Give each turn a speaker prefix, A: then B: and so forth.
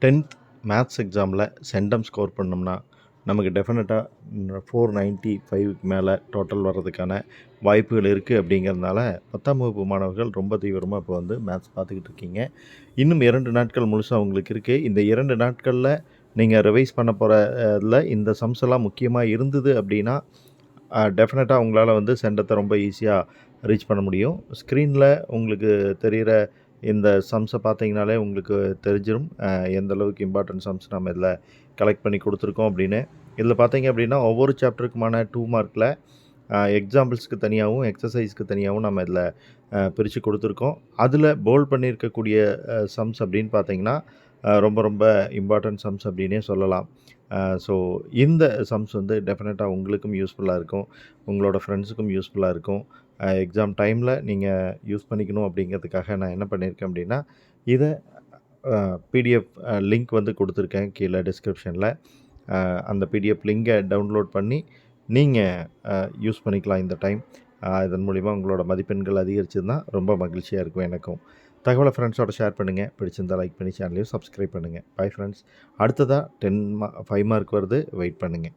A: 10th maths எக்ஸாமில் centum score பண்ணோம்னா நமக்கு டெஃபினட்டாக 495க்கு மேலே டோட்டல் வர்றதுக்கான வாய்ப்புகள் இருக்குது. அப்படிங்கிறதுனால 10ஆம் வகுப்பு மாணவர்கள் ரொம்ப தீவிரமாக இப்போ வந்து மேத்ஸ் பார்த்துக்கிட்டு இருக்கீங்க. இன்னும் 2 நாட்கள் முழுசாக உங்களுக்கு இருக்குது. இந்த 2 நாட்களில் நீங்கள் ரிவைஸ் பண்ண போகிற இந்த சம்ஸ் எல்லாம் முக்கியமாக இருந்தது அப்படின்னா டெஃபினட்டாக உங்களால் வந்து சென்டத்தை ரொம்ப ஈஸியாக ரீச் பண்ண முடியும். ஸ்க்ரீனில் உங்களுக்கு தெரிகிற இந்த சம்ஸை பார்த்தீங்கனாலே உங்களுக்கு தெரிஞ்சிடும் எந்த அளவுக்கு இம்பார்ட்டன்ட் சம்ஸ் நம்ம இதில் கலெக்ட் பண்ணி கொடுத்துருக்கோம் அப்படின்னு. இதில் பார்த்தீங்க அப்படின்னா ஒவ்வொரு சாப்டருக்குமான 2 மார்க்கில் எக்ஸாம்பிள்ஸ்க்கு தனியாகவும் எக்ஸசைஸ்க்கு தனியாகவும் நம்ம இதில் பிரித்து கொடுத்துருக்கோம். அதில் போல்ட் பண்ணியிருக்கக்கூடிய சம்ஸ் அப்படின்னு பார்த்தீங்கன்னா ரொம்ப ரொம்ப இம்பார்ட்டன்ட் சம்ஸ் அப்படின்னே சொல்லலாம். ஸோ இந்த சம்ஸ் வந்து டெஃபினட்டாக உங்களுக்கும் யூஸ்ஃபுல்லாக இருக்கும், உங்களோட ஃப்ரெண்ட்ஸுக்கும் யூஸ்ஃபுல்லாக இருக்கும். எக்ஸாம் டைமில் நீங்கள் யூஸ் பண்ணிக்கணும் அப்படிங்கிறதுக்காக நான் என்ன பண்ணியிருக்கேன் அப்படின்னா, இதை பிடிஎஃப் லிங்க் வந்து கொடுத்துருக்கேன் கீழே டிஸ்கிரிப்ஷனில். அந்த பிடிஎஃப் லிங்கை டவுன்லோட் பண்ணி நீங்கள் யூஸ் பண்ணிக்கலாம் இந்த டைம். இதன் மூலிமா உங்களோட மதிப்பெண்கள் அதிகரிச்சதுன்னா ரொம்ப மகிழ்ச்சியாக இருக்கும் எனக்கும். தகவலை ஃப்ரெண்ட்ஸோட ஷேர் பண்ணுங்கள். பிடிச்சிருந்தால் லைக் பண்ணி சேனலையும் சப்ஸ்கிரைப் பண்ணுங்கள். Bye friends. அடுத்ததாக 5 மார்க் வருது, வெயிட் பண்ணுங்கள்.